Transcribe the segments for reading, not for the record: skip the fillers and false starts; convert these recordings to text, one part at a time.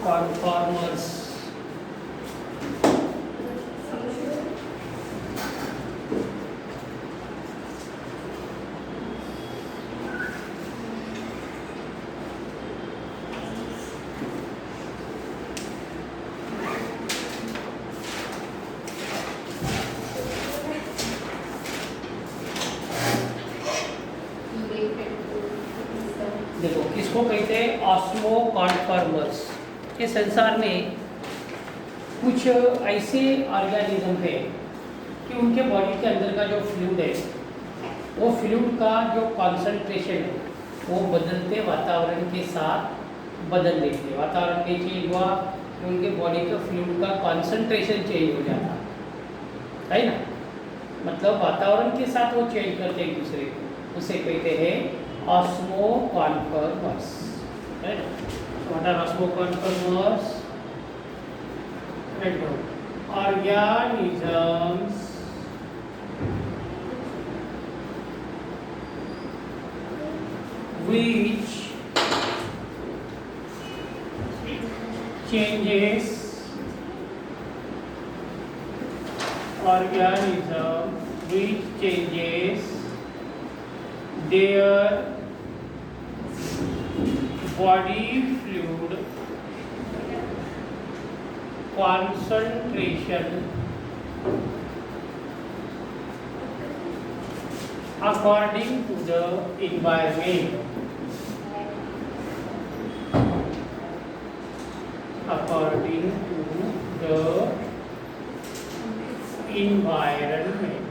conformers. देखो किसको कहते हैं? Osmo conformers. ये संसार में कुछ ऐसे ऑर्गेनिज्म है कि उनके बॉडी के अंदर का जो फ्लूइड है, वो फ्लूइड का जो कॉन्सेंट्रेशन है वो बदलते वातावरण के साथ बदल देते हैं। वातावरण में चेंज हुआ तो उनके बॉडी का फ्लूइड का कॉन्सेंट्रेशन चेंज हो जाता है ना। मतलब वातावरण के साथ वो चेंज करते हैं एक दूसरे को, उसे कहते हैं osmo conformers. What are osmoconformers? Organisms which changes their body fluid concentration according to the environment. According to the environment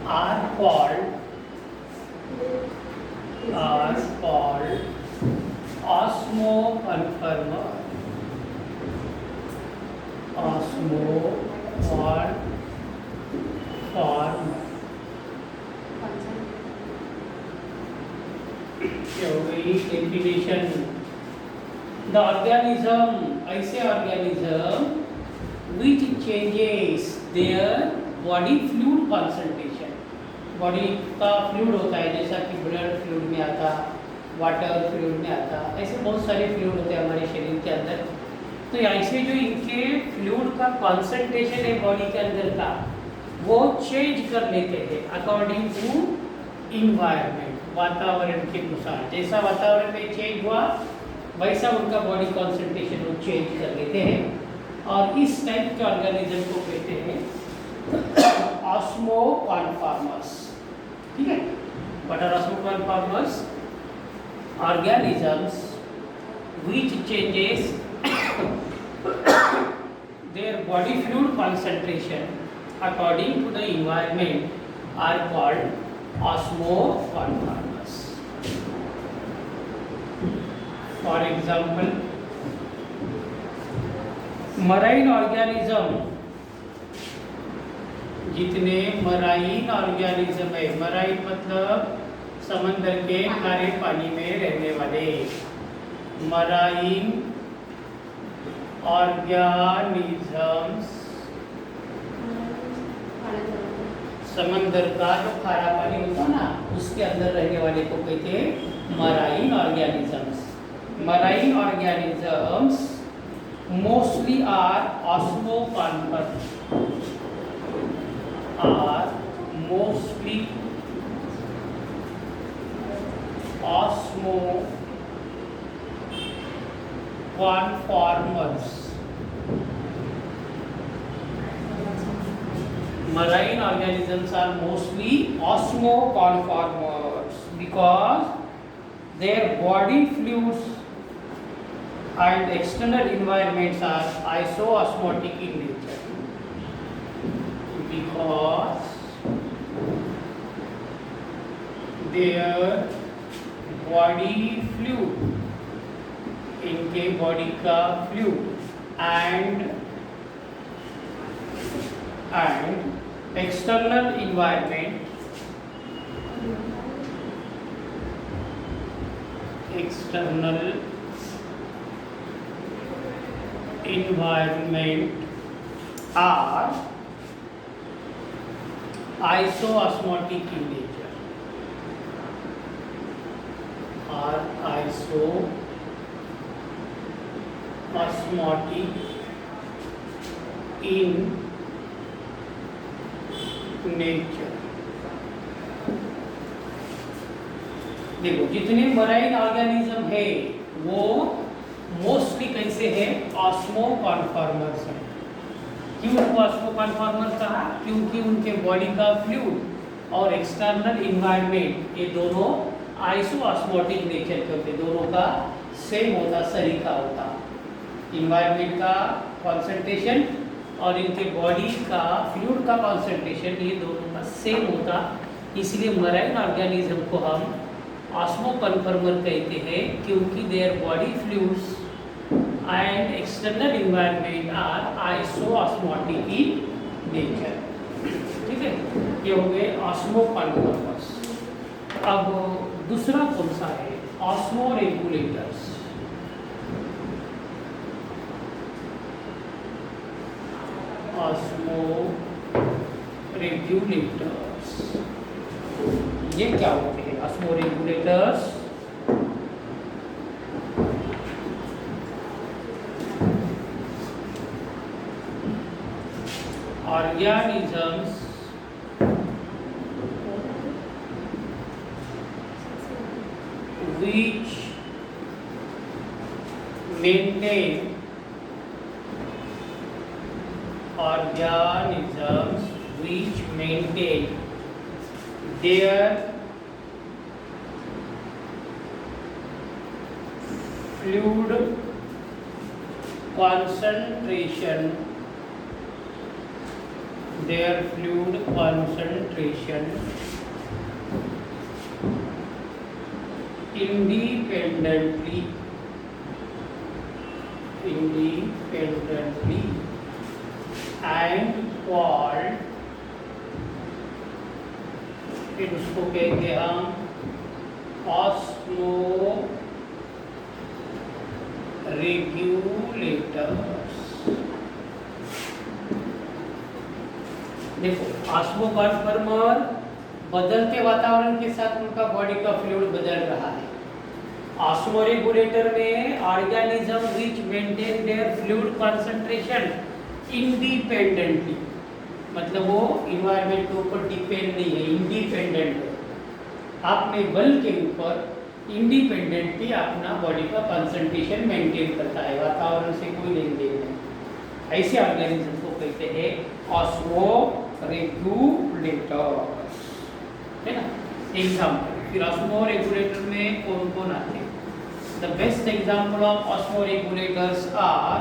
are called osmoconformer. Definition: the organism, ऐसे organism which changes their body fluid concentration. Body का fluid होता है, जैसा कि blood fluid में आता, water fluid में आता, ऐसे बहुत सारे फ्लूइड होते हैं हमारे शरीर के अंदर। तो ऐसे जो इनके फ्लूइड का कॉन्सेंट्रेशन है बॉडी के अंदर का, वो चेंज कर लेते हैं अकॉर्डिंग टू इन्वायरमेंट, वातावरण के अनुसार। जैसा वातावरण में चेंज हुआ वैसा उनका बॉडी कॉन्सेंट्रेशन वो चेंज कर लेते हैं। और इस टाइप के ऑर्गेनिज्म को कहते हैं osmoconformers। ठीक है। What are osmoconformers? Organisms which changes their body fluid concentration according to the environment are called osmoconformers. For example, marine organism, जितने मराइन ऑर्गेनिज्म है, मराइन मतलब समंदर के खारे पानी में रहने वाले मराइन ऑर्गेनिजम्स, समंदर का जो खारा पानी होता है ना उसके अंदर रहने वाले को कहते हैं marine organisms. Marine organisms mostly are osmoconformers, are mostly osmoconformers. Marine organisms are mostly osmoconformers because their body fluids and external environments are isoosmotic in nature. Because their body fluid, इनके बॉडी का fluid and external environment are isoosmotic in nature, are isoosmotic in nature। देखो जितने marine organism है वो mostly कैसे है, osmo conformers है। क्यों उनको ऑस्मो कॉन्फॉर्मर्स कहा? क्योंकि उनके बॉडी का फ्लूइड और एक्सटर्नल इन्वायरमेंट ये दोनों आइसो ऑस्मोटिक नेचर के होते, दोनों का सेम होता, सरीका होता। इन्वायरमेंट का कॉन्सेंट्रेशन और इनके बॉडी का फ्लूइड का कॉन्सेंट्रेशन ये दोनों का सेम होता, इसलिए मराइन ऑर्गेनिज्म को हम ऑस्मो कन्फर्मर कहते हैं, क्योंकि their body fluids and external environment are isoosmotic in nature. ठीक है, ये हो गए ऑस्मो कन्फर्मर्स। अब दूसरा कौन सा है? Osmo regulators. ऑस्मो रेगुलेटर्स ये क्या होते हैं? Osmo regulators organisms which maintain their fluid concentration independently and called, फिर उसको कहते हैं हम ऑस्मो रेगुलेटर्स। देखो ऑस्मो कन्फर्मर बदलते वातावरण के साथ उनका बॉडी का फ्लूइड बदल रहा है। ऑस्मो रेगुलेटर में organism which maintain their fluid concentration independently, मतलब वो इन्वायरमेंट के ऊपर डिपेंड नहीं है, इंडिपेंडेंट है, अपने बल के ऊपर इंडिपेंडेंटली अपना बॉडी का कंसंट्रेशन मेंटेन करता है, वातावरण से कोई लेन देन नहीं। ऐसे ऑर्गेनिज्म को कहते हैं ऑस्मो रेगुलेटर्स, है ना। एग्जाम्पल, फिर ऑस्मो रेगुलेटर में कौन कौन आते हैं? The best example of osmoregulators are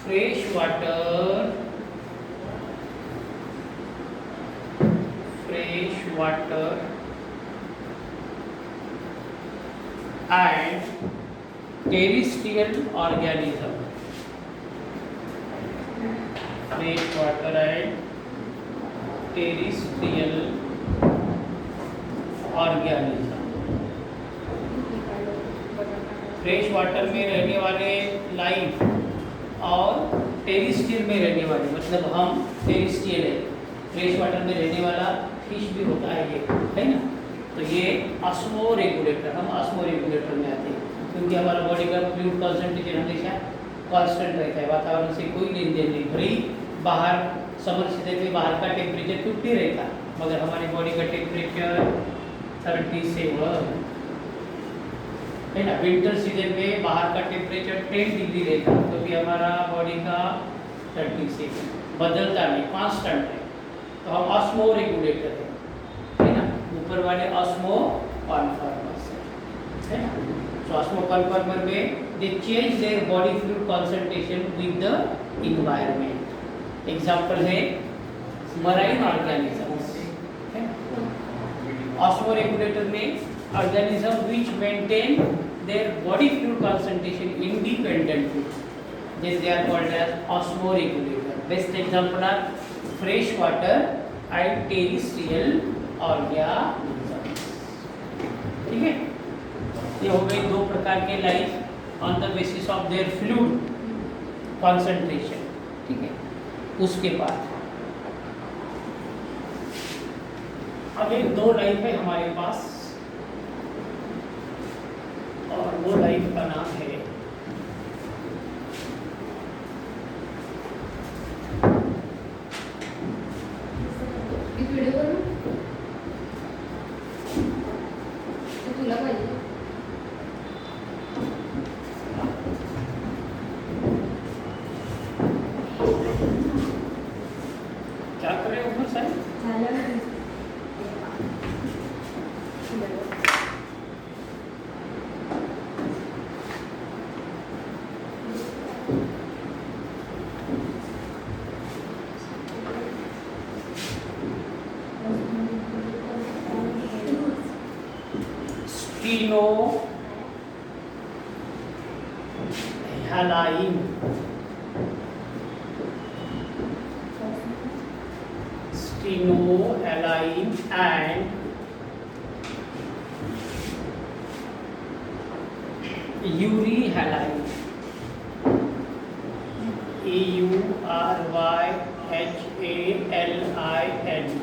fresh water and terrestrial organism, fresh water and terrestrial organism। Fresh water में रहने वाले लाइफ और टेरिस्ट्रियल में रहने वाले, मतलब हम टेरिस्ट्रियल है, फ्रेश वाटर में रहने वाला फिश भी होता है ये, है ना। तो ये ऑस्मो रेगुलेटर, हम ऑस्मो रेगुलेटर में आते हैं, क्योंकि हमारा बॉडी का फ्लूइड कंसंट्रेशन हमेशा कांस्टेंट रहता है, वातावरण से कोई लेन देन नहीं। भले बाहर समर सीजन में बाहर का टेम्परेचर 50 रहता, मगर हमारी बॉडी का टेम्परेचर 37 है ना। विंटर सीजन में बाहर का टेम्परेचर 10 डिग्री रहता, तो भी हमारा बॉडी का 36 बदलता नहीं, कांस्टेंट है। तो हम ऑस्मो रेगुलेटर है ना। ऊपर वाले ऑस्मो कन्फर्मर्स है ना। तो ऑस्मो कन्फर्मर में दे change their body fluid concentration with the environment. Example है मराइन ऑर्गेनिजम्स है ना। ऑस्मो रेगुलेटर में organism which maintain their body fluid concentration independently, then they are called as osmoregulator. Best example are fresh water and terrestrial organisms। ठीक है, ये हो गए दो प्रकार के life on the basis of their fluid concentration. ठीक है, उसके बाद अगेन 2 लाइफ है हमारे पास, और वो लाइफ का नाम है क्या कर रहे हो उमर साहब? स्टीनोहैलाइन, स्टीनोहैलाइन एंड यूरीहैलाइन, EURYHALINE।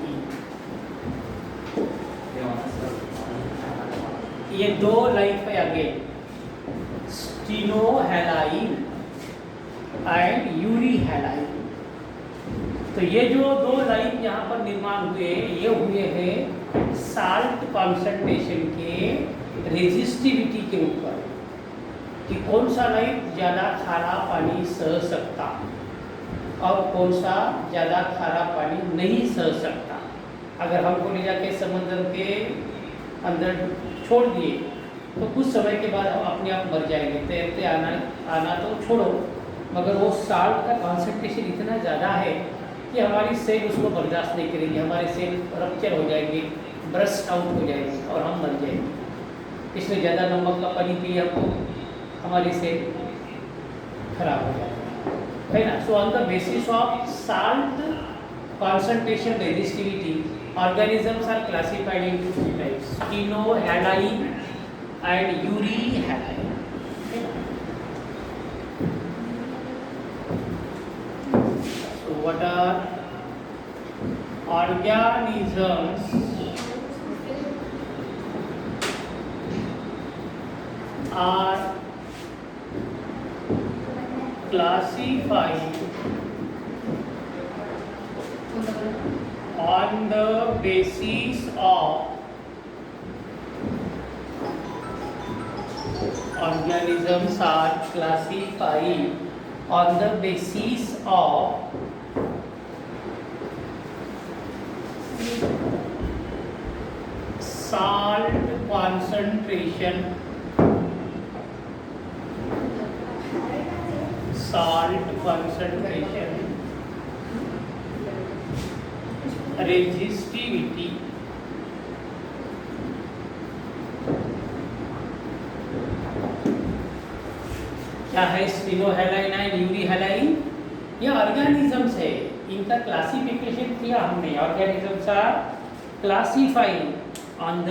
ये 2 लाइफ है अगेन, स्टीनोहैलाइन एंड यूरीहैलाइन। तो ये जो 2 लाइफ यहाँ पर निर्माण हुए, ये हुए हैं साल्ट कॉन्सेंट्रेशन के रेजिस्टिविटी के ऊपर, कि कौन सा लाइफ ज़्यादा खारा पानी सह सकता और कौन सा ज़्यादा खारा पानी नहीं सह सकता। अगर हमको ले जाके समुद्र के अंदर छोड़ दिए तो कुछ समय के बाद हम अपने आप मर जाएंगे। तैरते आना तो छोड़ो, मगर वो साल्ट का कॉन्सेंट्रेशन इतना ज़्यादा है कि हमारी सेल उसको बर्दाश्त नहीं करेगी, हमारे सेल रप्चर हो जाएंगे, ब्रस्ट आउट हो जाएंगे और हम मर जाएंगे। इसलिए ज़्यादा नमक का पानी पिए हमको, हमारी सेल खराब हो जाती है ना। So on the basis of salt concentration resistivity, organisms are classified into 2 types, stenohyaline and euryhyaline. So what are organisms are classified on the basis of organisms are classified on the basis of salt concentration, resistivity, क्या है स्टीनोहैलाइन and यूरीहैलाइन? ये organisms है, इनका classification किया हमने। Organisms are classified on the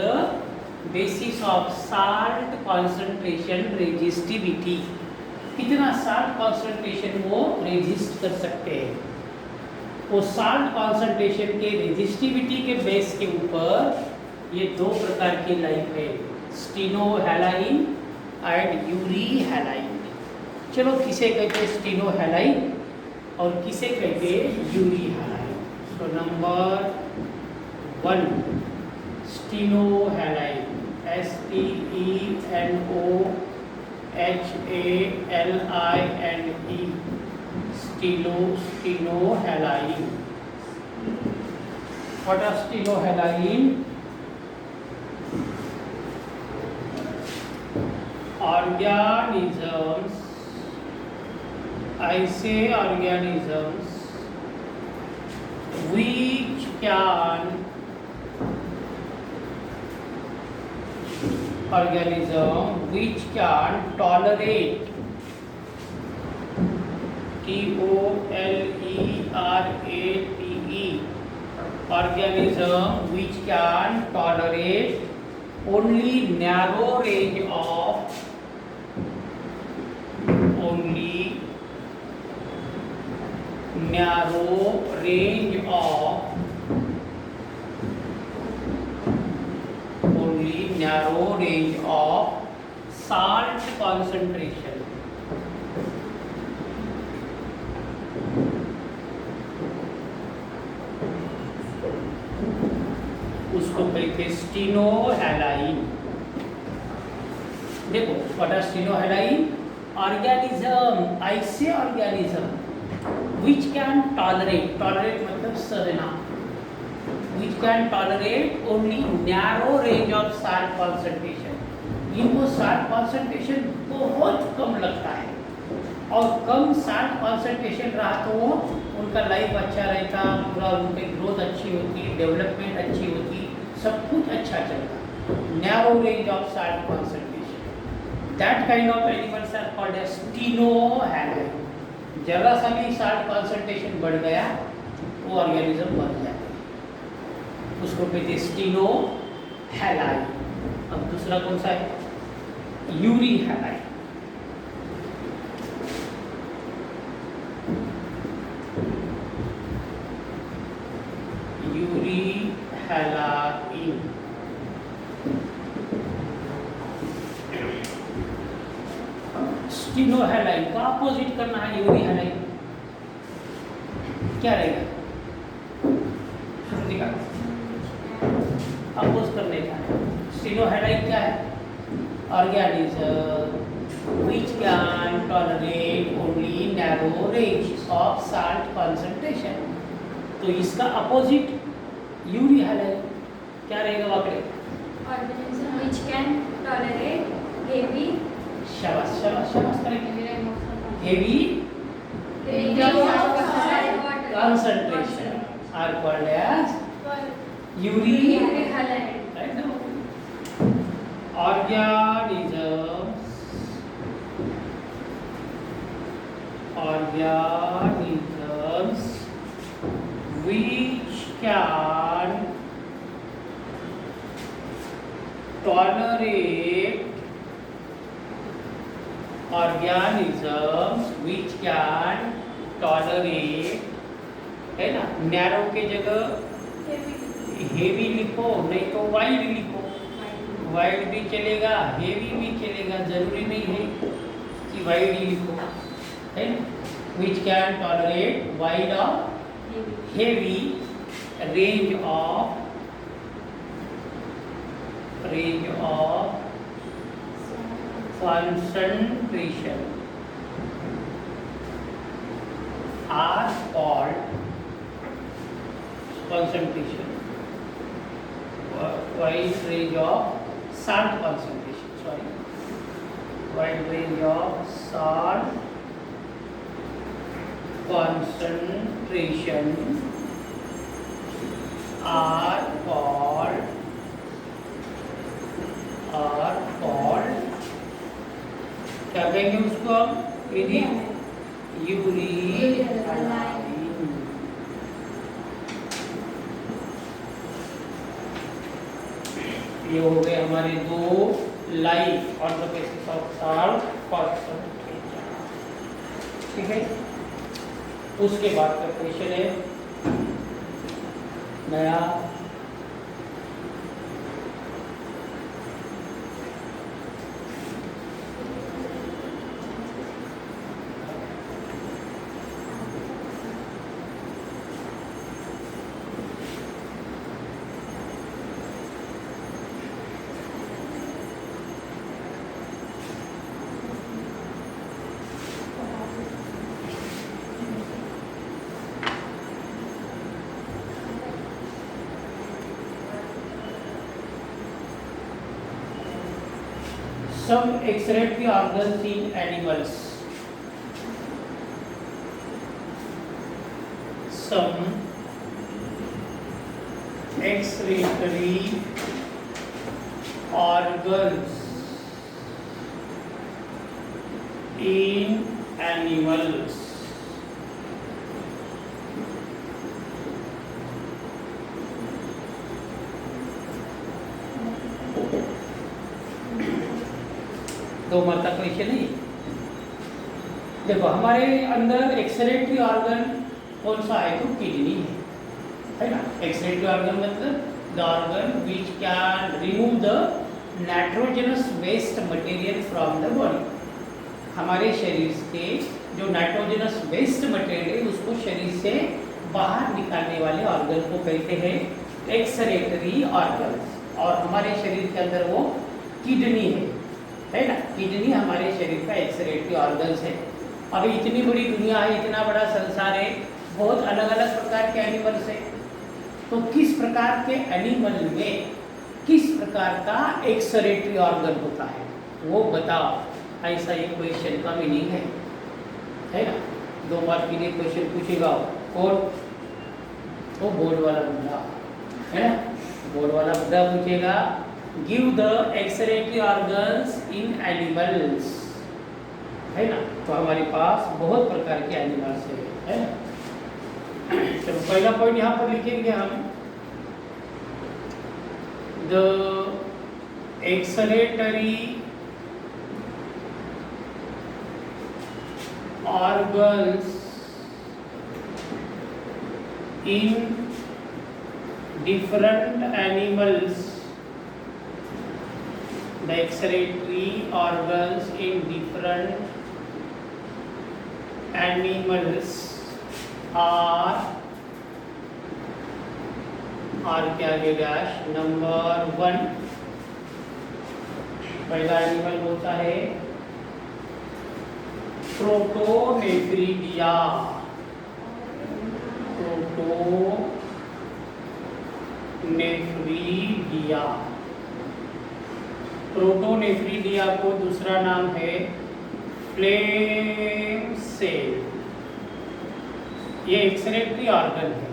basis of salt concentration resistivity, कितना salt concentration वो resist कर सकते हैं। वो साल्ट कॉन्सेंट्रेशन के रेजिस्टिविटी के बेस के ऊपर ये 2 प्रकार की लाइफ है, स्टीनोहैलाइन एंड यूरीहैलाइन। चलो किसे कहते हैं स्टीनोहैलाइन और किसे कहते हैं यूरीहैलाइन। तो number 1 स्टीनोहैलाइन, STENOHALINE, स्टीनोहैलाइन। What are स्टीनोहैलाइन? Organisms, ऐसे organisms which can tolerate, TOLERATE, organism which can tolerate only narrow range of narrow range of only narrow range of salt concentration. उसको कहते स्टीनोहैलाइन। देखो व्हाट आर स्टीनोहैलाइन? ऑर्गेनिज्म, ऐसे organism which can tolerate, tolerate मतलब सहना, which can tolerate only narrow range of salt concentration. इनको salt concentration बहुत कम लगता है और कम साल्ट कॉन्सेंट्रेशन रहा तो उनका लाइफ अच्छा रहता, पूरा उनकी ग्रोथ अच्छी होती, डेवलपमेंट अच्छी होती, सब कुछ अच्छा चलता। Narrow range of salt concentration, that kind of animals are called as stenohaline. जरा सा भी साल्ट कॉन्सेंट्रेशन बढ़ गया वो ऑर्गेनिज्म मर जाते हैं, उसको कहते स्टीनोहैलाइन। अब दूसरा कौन सा है? यूरीहैलाइन। यूरीहैलाइन स्टीनोहैलाइन का अपोजिट करना है। यूरीहैलाइन क्या रहेगा? श्रुति का अपोज करने का। स्टीनोहैलाइन क्या है? Organism which can tolerate only narrow range of salt concentration। तो इसका अपोजिट यूरीहैलाइन क्या रहेगा वाकई? Organism which can tolerate heavy शाबाश शाबाश शाबाश करेंगे। Heavy concentration are called as यूरीहैलाइन। right now organisms which can tolerate है ना, नैरो के जगह हेवी लिखो, नहीं तो वाइड लिखो। वाइड भी चलेगा, हेवी भी चलेगा, जरूरी नहीं है कि वाइड ही लिखो, है ना। विच कैन टॉलरेट वाइड और heavy range of concentration are called concentration wide range of salt concentration, sorry, wide range of salt concentration are called क्या कहेंगे उसको? यूरीहैलाइन। ये हो गए हमारे दो लाइफ और the basis of salt concentration. ठीक है, उसके बाद का क्वेश्चन है नया। Some excretory organs in animals. Some excretory organs in animals दो मात्रा क्वेश्चन है। देखो हमारे अंदर एक्सक्रीटरी ऑर्गन कौन सा है तो किडनी है ना। एक्सक्रीटरी ऑर्गन मतलब the organ which can remove the nitrogenous waste material from the body. हमारे शरीर के जो नाइट्रोजनस वेस्ट मटेरियल है उसको शरीर से बाहर निकालने वाले ऑर्गन को कहते हैं एक्सक्रीटरी ऑर्गन्स। और हमारे शरीर के अंदर वो किडनी है ना। किडनी हमारे शरीर का एक्सक्रीटरी ऑर्गन्स है। अभी इतनी बड़ी दुनिया है, इतना बड़ा संसार है, बहुत अलग अलग प्रकार के एनिमल्स है, तो किस प्रकार के एनिमल में किस प्रकार का एक्सक्रीटरी ऑर्गन होता है वो बताओ। ऐसा ये क्वेश्चन का मीनिंग है ना। 2 मार्क के लिए क्वेश्चन पूछेगा और वो बोर्ड वाला बुढ़ा है ना, बोर्ड वाला बुढ़ा पूछेगा give the excretory organs in animals, है ना। तो हमारे पास बहुत प्रकार के एनिमल्स है ना। तो पहला पॉइंट यहाँ पर लिखेंगे हम, the excretory organs in different animals, the excretory organs in different animals are के आगे डैश नंबर 1। पहला एनिमल होता है प्रोटोनेफ्रीडिया। प्रोटोनेफ्रीडिया, प्रोटोनेफ्रीडिया को दूसरा नाम है फ्लेम सेल। ये एक्सक्रीटरी ऑर्गन है,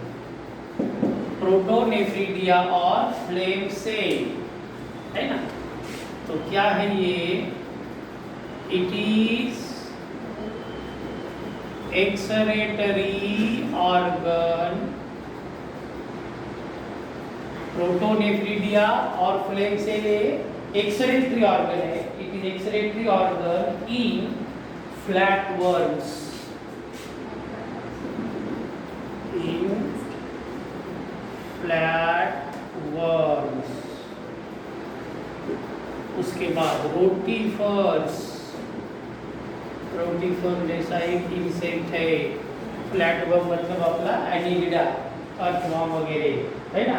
प्रोटोनेफ्रीडिया और फ्लेम सेल, है ना। तो क्या है ये, it is excretory organ. Protonephridia और फ्लेम सेल एक्सक्रीटरी ऑर्गन है। It is excretory organ in flatworms, in flatworms. उसके बाद रोटीफर्स, रोटीफर्म जैसा एक इंसेक्ट है। फ्लैटवर्म मतलब अपना एनिलिडा, अर्थवर्म वगैरह, है ना।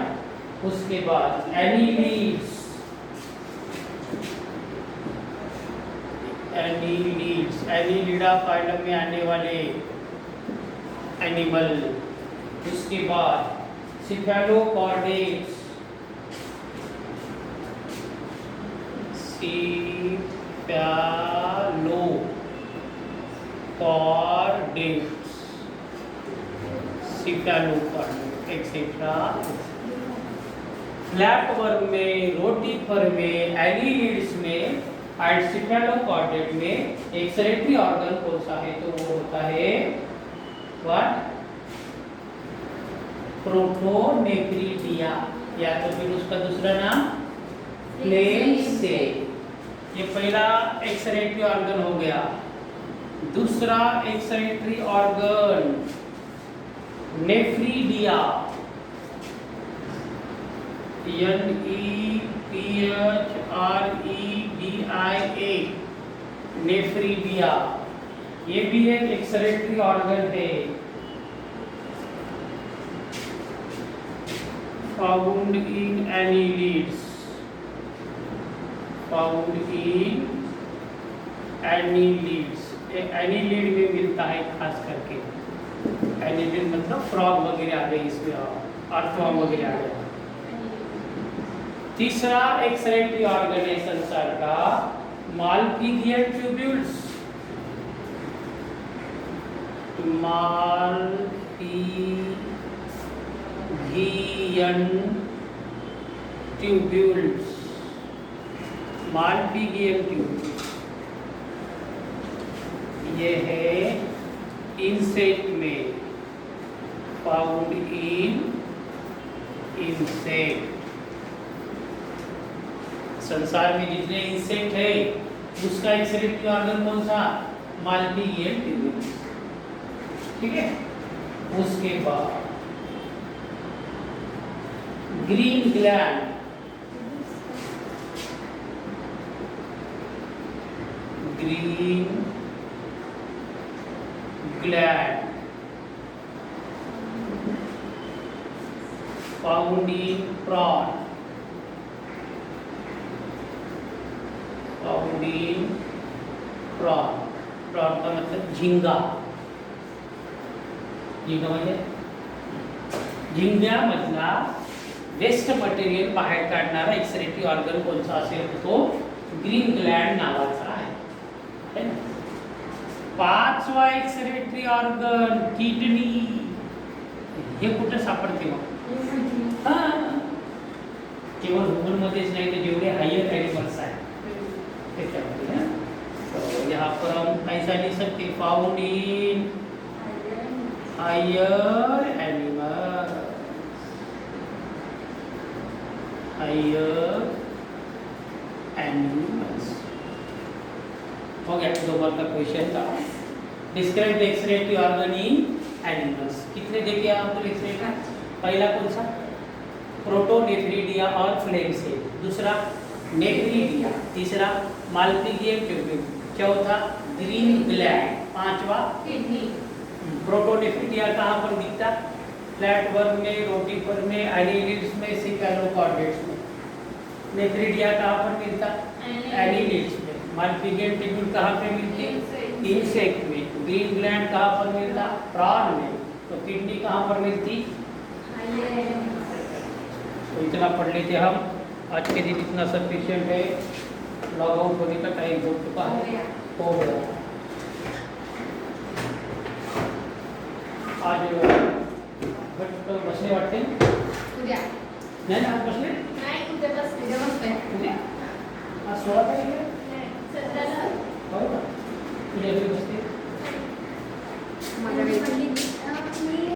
उसके बाद एनिलीड्स, एनिलीड्स एनिलिडा फाइलम में आने वाले एनिमल। उसके बाद cephalochordates, cephalochordates, cephalochordates etcetera. Flatworm में, रोटीफर्म में, एनिलिड्स में एंड सिफेलोकॉर्डेट में एक्सक्रीटरी ऑर्गन कौन सा है तो वो होता है व्हाट, प्रोटोनेफ्रीडिया, या तो फिर उसका दूसरा नाम फ्लेम सेल। ये पहला एक्सक्रीटरी ऑर्गन हो गया। दूसरा excretory organ nephridia, NEPHREDIA, nephridia. ये भी एक एक्सक्रीटरी ऑर्गन है, found in annelids, found in annelids. Annelid में मिलता है खास करके। एनिलीड मतलब फ्रॉग वगैरह आ गए इसमें, अर्थवर्म वगैरह आ गया। तीसरा एक्सक्रीटरी ऑर्गन है संसार का Malpighian tubules, Malpighian tubules, Malpighian tubules. ये है इंसेक्ट में, फाउंड इन इंसेक्ट। संसार में जितने इंसेक्ट है उसका एक्सक्रीटरी ऑर्गन कौन सा, मालपिगियन ट्यूब्यूल्स, ठीक है। उसके बाद green gland, green gland found in prawn, found in prawn, prawn का मतलब झिंगा, झिंगा म्हणजे झिंग्यामधला वेस्ट मटेरियल बाहेर काढणारा एक्सक्रेटरी ऑर्गन कोणता असेल तो ग्रीन ग्लॅंड नावाचा आहे. है ना? पाचवा एक्सक्रेटरी ऑर्गन किडनी, हे कुठे सापडते मग? केवळ ह्यूमनमध्येच नाही तर जेवढे हायर ॲनिमल्स आहेत त्याच्यामध्ये ना. तो यहाँ पर हम ऐसा लिख सकते found in higher animal, higher animals. हो गया, दो बार का क्वेश्चन था. Describe the excretory organ in animals. कितने देखे आपको एक्सक्रेटरी? पहला कौन सा? प्रोटोनेफ्रिडिया और फ्लेम सेल. दूसरा नेफ्रिडिया. तीसरा माल्पीजियम ट्यूब्यूल. चौथा ग्रीन ग्लैंड. पांचवा किडनी. प्रोटोनेफ्रिडिया कहाँ पर दिखता? फ्लैटवर्म में, रोटीफर में, एनिलिड्स में, सिफेलोकॉर्डेट्स में. नेफ्रिडिया कहाँ पर मिलता? एनिलिड्स में. माल्पीजियम ट्यूब्यूल कहाँ पे मिलती? इंसेक्ट में. ग्रीन ग्लैंड कहाँ पर मिलता? प्रॉन में. तो किडनी कहाँ पर मिलती? तो इतना पढ़ लेते हम. आज के दिन इतना सफिशिएंट है. लॉग आउट होने का टाइम हो चुका है. हो गया. आज घट्ट बसले वाटते उद्या नाही ना? आज बसले नाही, उद्या बसते. उद्या आज 16 तारीख आहे.